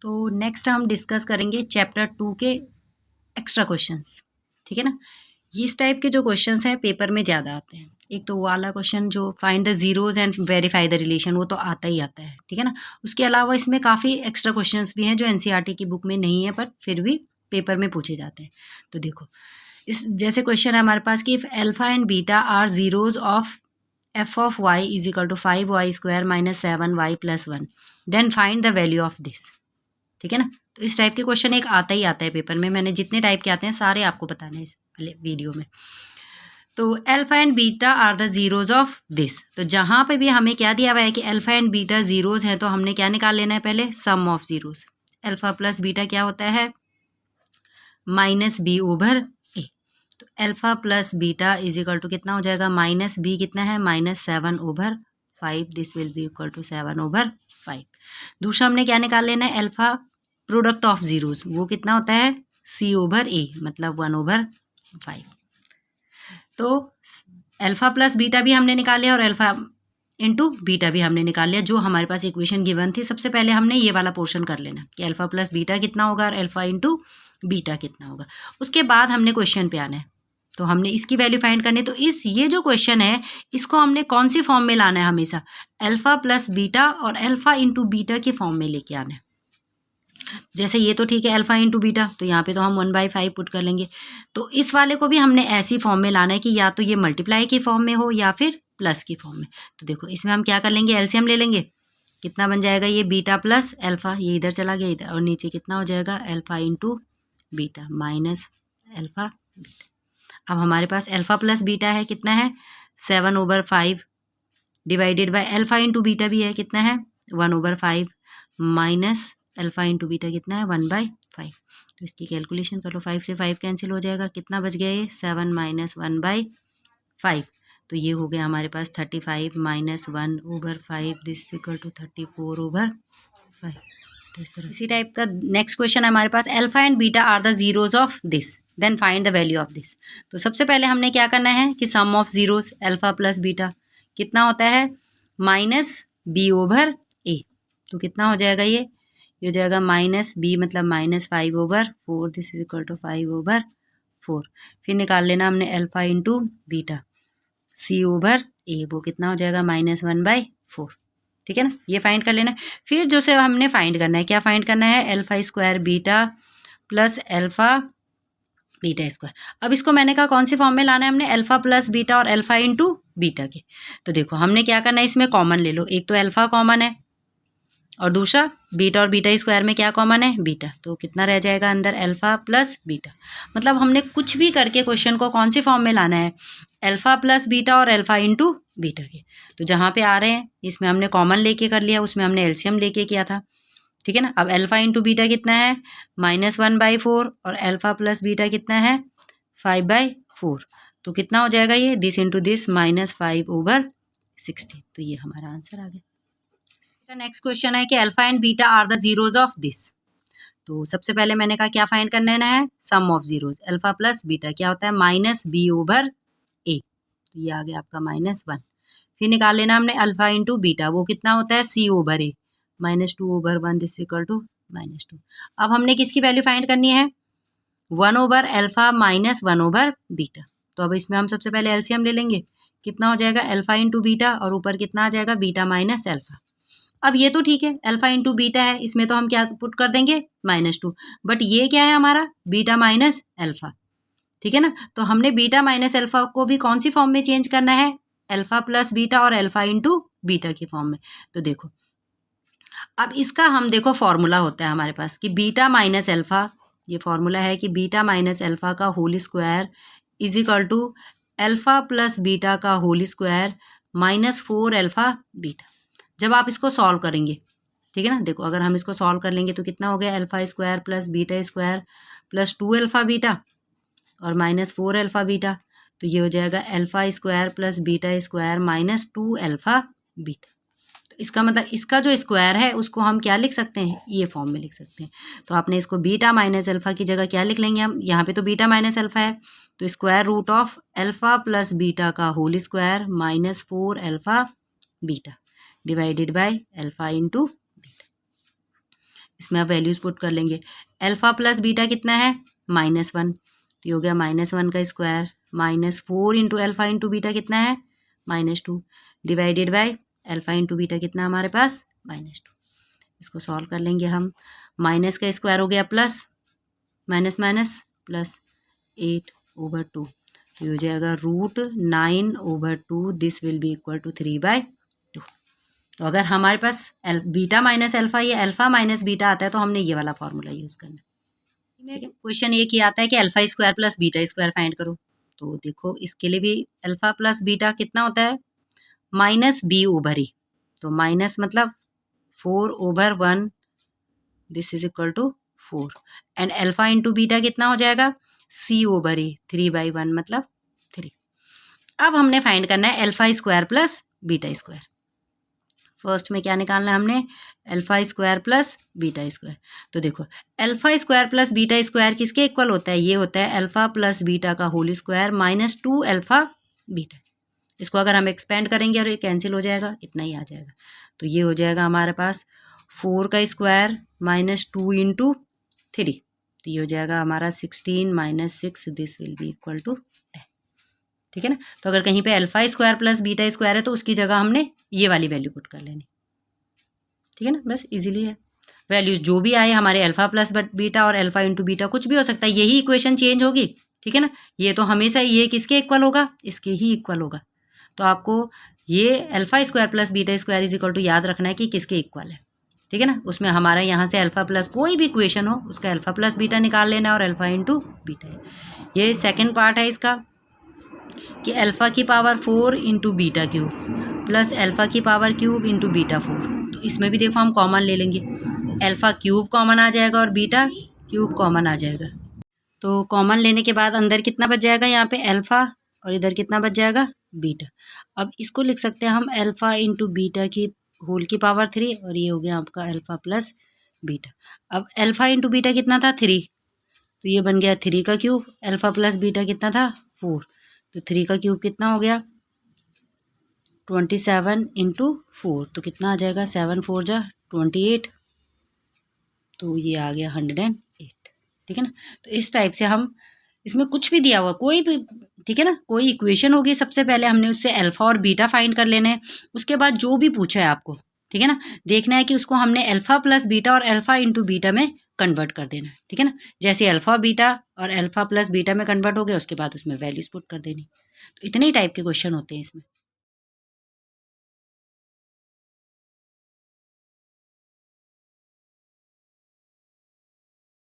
तो नेक्स्ट हम डिस्कस करेंगे चैप्टर 2 के एक्स्ट्रा क्वेश्चंस, ठीक है ना। ये इस टाइप के जो क्वेश्चंस हैं पेपर में ज़्यादा आते हैं। एक तो वो वाला क्वेश्चन जो find the zeros and verify the relation, वो तो आता ही आता है, ठीक है ना। उसके अलावा इसमें काफ़ी एक्स्ट्रा क्वेश्चंस भी हैं जो एनसीईआरटी की बुक में नहीं है, पर फिर भी पेपर में पूछे जाते हैं। तो देखो, इस जैसे क्वेश्चन है हमारे पास कि if alpha and beta are zeros of f of y is equal to 5y² - 7y + 1, then find the value of this, ठीक है ना। तो इस टाइप के क्वेश्चन एक आता ही आता है पेपर में। मैंने जितने टाइप के आते हैं सारे आपको बताने हैं इस वाले वीडियो में। तो alpha and beta are the zeros of this, तो जहाँ पे भी हमें क्या दिया हुआ है कि अल्फा एंड बीटा जीरोज हैं, तो हमने क्या निकाल लेना है पहले, sum of zeros. Alpha plus beta क्या होता है, -b/a। तो alpha plus beta is equal to कितना हो जाएगा, -b कितना है, -7/5। This will be equal to 7/5। दूसरा हमने क्या निकाल लेना है, अल्फा प्रोडक्ट ऑफ जीरोज, वो कितना होता है, c/a, मतलब 1/5। तो अल्फा प्लस बीटा भी हमने निकाल लिया और अल्फा इंटू बीटा भी हमने निकाल लिया। जो हमारे पास इक्वेशन गिवन थी, सबसे पहले हमने ये वाला पोर्शन कर लेना कि अल्फा प्लस बीटा कितना होगा और अल्फा इंटू बीटा कितना होगा। उसके बाद हमने क्वेश्चन पे आना है, तो हमने इसकी वैल्यू फाइंड करनी है। तो ये जो क्वेश्चन है, इसको हमने कौन सी फॉर्म में लाना है, हमेशा अल्फा प्लस बीटा और अल्फा इंटू बीटा की फॉर्म में लेके आना है। जैसे ये तो ठीक है, अल्फा इंटू बीटा, तो यहाँ पे तो हम 1/5 पुट कर लेंगे। तो इस वाले को भी हमने ऐसी फॉर्म में लाना है कि या तो ये मल्टीप्लाई की फॉर्म में हो या फिर प्लस की फॉर्म में। तो देखो, इसमें हम क्या कर लेंगे, एलसीएम ले लेंगे। कितना बन जाएगा, ये बीटा प्लस अल्फा, ये इधर चला गया इधर, और नीचे कितना हो जाएगा, alpha into beta minus alpha beta. अब हमारे पास अल्फा प्लस बीटा है, कितना है, 7/5 divided by alpha into beta भी है, कितना है, 1/5 माइनस अल्फा इंटू बीटा कितना है, 1/5। तो इसकी कैलकुलेशन कर लो, 5 से 5 कैंसिल हो जाएगा, कितना बच गया ये, 7 - 1/5। तो ये हो गया हमारे पास 35 - 1/5, दिस इक्वल टू 34/5। तो इस तरह इसी टाइप का नेक्स्ट क्वेश्चन है हमारे पास, alpha and beta are the zeros of this, then find the value of this. तो सबसे पहले हमने क्या करना है कि sum of zeros alpha plus beta कितना होता है, -b/a। तो कितना हो जाएगा, ये हो जाएगा -b, मतलब -5/4, दिस इज इक्वल टू 5/4। फिर निकाल लेना हमने अल्फा इंटू बीटा, c/a, वो कितना हो जाएगा, -1/4, ठीक है ना। ये फाइंड कर लेना। फिर जो से हमने फाइंड करना है, क्या फाइंड करना है, alpha beta plus alpha beta square. अब इसको मैंने कहा कौन सी फॉर्म में लाना है, हमने अल्फा प्लस बीटा और अल्फा इंटू बीटा के। तो देखो, हमने क्या करना है, इसमें कॉमन ले लो, एक तो अल्फा कॉमन है और दूसरा बीटा, और बीटा स्क्वायर में क्या कॉमन है, बीटा। तो कितना रह जाएगा अंदर, अल्फा प्लस बीटा। मतलब हमने कुछ भी करके क्वेश्चन को कौन सी फॉर्म में लाना है, अल्फा प्लस बीटा और अल्फा इंटू बीटा के। तो जहाँ पे आ रहे हैं, इसमें हमने कॉमन लेके कर लिया, उसमें हमने एलसीएम लेके किया था, ठीक है ना। अब अल्फा इंटू बीटा कितना है, -1/4, और अल्फा प्लस बीटा कितना है, 5/4। तो कितना हो जाएगा ये, दिस इंटू दिस, -5/16। तो ये हमारा आंसर आ गया। नेक्स्ट क्वेश्चन है कि alpha and beta are the zeros of this. तो सबसे पहले मैंने कहा क्या फाइंड करना है, sum of zeros. Alpha plus beta क्या होता है, -b/a। तो ये आ गया आपका -1। फिर निकाल लेना हमने अल्फा इंटू बीटा, वो कितना होता है, c/a, -2/1, दिस इक्वल टू -2। अब हमने किसकी वैल्यू फाइंड करनी है, 1/अल्फा माइनस 1/बीटा। तो अब इसमें हम सबसे पहले एलसीएम ले लेंगे, कितना हो जाएगा, अल्फा इंटू बीटा, और ऊपर कितना आ जाएगा, बीटा माइनस अल्फा। अब ये तो ठीक है, अल्फा इंटू बीटा है, इसमें तो हम क्या पुट कर देंगे, -2। बट ये क्या है हमारा, बीटा माइनस अल्फा, ठीक है ना। तो हमने बीटा माइनस अल्फा को भी कौन सी फॉर्म में चेंज करना है, अल्फा प्लस बीटा और अल्फा इंटू बीटा की फॉर्म में। तो देखो, अब इसका हम देखो फॉर्मूला होता है हमारे पास कि बीटा माइनस अल्फा, ये फॉर्मूला है कि बीटा माइनस अल्फा का whole square is equal to alpha plus beta का होल स्क्वायर -4 अल्फा बीटा। जब आप इसको सॉल्व करेंगे, ठीक है ना, देखो अगर हम इसको सॉल्व कर लेंगे तो कितना हो गया, alpha square plus beta square plus 2 alpha beta और -4 अल्फा बीटा। तो ये हो जाएगा alpha square plus beta square -2 alpha beta. तो इसका मतलब इसका जो स्क्वायर है उसको हम क्या लिख सकते हैं, ये फॉर्म में लिख सकते हैं। तो आपने इसको बीटा माइनस अल्फा की जगह क्या लिख लेंगे हम, यहाँ पे तो बीटा माइनस अल्फा है, तो square root of alpha plus beta का whole square -4 alpha beta divided by alpha into beta. इसमें आप वैल्यूज़ पुट कर लेंगे। अल्फ़ा प्लस बीटा कितना है -1, तो ये हो गया -1 का square, -4 into alpha into beta कितना है -2, divided by alpha into beta कितना हमारे पास -2। इसको सॉल्व कर लेंगे हम। माइनस का स्क्वायर हो गया प्लस, माइनस माइनस प्लस 8/2, तो ये हो जाएगा √9/2, this will be equal to 3/2। तो अगर हमारे पास बीटा माइनस अल्फ़ा या अल्फ़ा माइनस बीटा आता है तो हमने ये वाला फार्मूला यूज़ करना है। ठीक है, क्वेश्चन एक ही आता है कि alpha square plus beta square find करो। तो देखो इसके लिए भी अल्फ़ा प्लस बीटा कितना होता है -b/e, तो माइनस मतलब 4/1, this is equal to 4, and alpha into beta कितना हो जाएगा c/e, 3/1 मतलब 3। अब हमने फाइंड करना है alpha square plus beta square. First में क्या निकालना है हमने alpha square plus beta square. तो देखो alpha square plus beta square किसके इक्वल होता है, ये होता है अल्फ़ा प्लस बीटा का होल स्क्वायर -2 अल्फ़ा बीटा। इसको अगर हम एक्सपेंड करेंगे और ये कैंसिल हो जाएगा, इतना ही आ जाएगा। तो ये हो जाएगा हमारे पास 4 का स्क्वायर -2 इंटू 3, तो ये हो जाएगा हमारा 16 - 6, this will be equal to 10। ठीक है ना। तो अगर कहीं पे alpha square plus beta square है तो उसकी जगह हमने ये वाली वैल्यू पुट कर लेनी। ठीक है ना, बस इजीली है। वैल्यूज जो भी आए हमारे अल्फ़ा प्लस बीटा और अल्फ़ा इंटू बीटा कुछ भी हो सकता है, यही इक्वेशन चेंज होगी। ठीक है ना, ये तो हमेशा ये किसके इक्वल होगा, इसके ही इक्वल होगा। तो आपको ये alpha square plus beta square is equal to याद रखना है कि किसके इक्वल है। ठीक है ना, उसमें हमारा यहाँ से अल्फ़ा प्लस कोई भी इक्वेशन हो उसका अल्फ़ा प्लस बीटा निकाल लेना है और अल्फ़ा इंटू बीटा है। ये सेकेंड पार्ट है इसका कि अल्फ़ा की power 4 into beta cube plus alpha की पावर क्यूब इंटू बीटा 4। तो इसमें भी देखो हम कॉमन ले लेंगे, अल्फ़ा क्यूब कॉमन आ जाएगा और बीटा क्यूब कॉमन आ जाएगा। तो कॉमन लेने के बाद अंदर कितना बच जाएगा, यहाँ पे अल्फ़ा, और इधर कितना बच जाएगा बीटा। अब इसको लिख सकते हैं हम अल्फ़ा इंटू बीटा की होल की पावर 3, और ये हो गया आपका अल्फ़ा प्लस बीटा। अब अल्फ़ा इंटू बीटा कितना था 3, तो ये बन गया 3 का क्यूब, अल्फ़ा प्लस बीटा कितना था 4, तो 3 का क्यूब कितना हो गया 27 इंटू 4, तो कितना आ जाएगा 7 4 जा 28, तो ये आ गया 108। ठीक है ना, तो इस टाइप से हम इसमें कुछ भी दिया हुआ कोई भी, ठीक है ना, कोई इक्वेशन होगी, सबसे पहले हमने उससे अल्फ़ा और बीटा फाइंड कर लेने हैं। उसके बाद जो भी पूछा है आपको, ठीक है ना, देखना है कि उसको हमने अल्फ़ा प्लस बीटा और अल्फ़ा इंटू बीटा में कन्वर्ट कर देना है। ठीक है ना, जैसे अल्फ़ा बीटा और अल्फ़ा प्लस बीटा में कन्वर्ट हो गया उसके बाद उसमें वैल्यूज पुट कर देनी। तो इतने ही टाइप के क्वेश्चन होते हैं इसमें।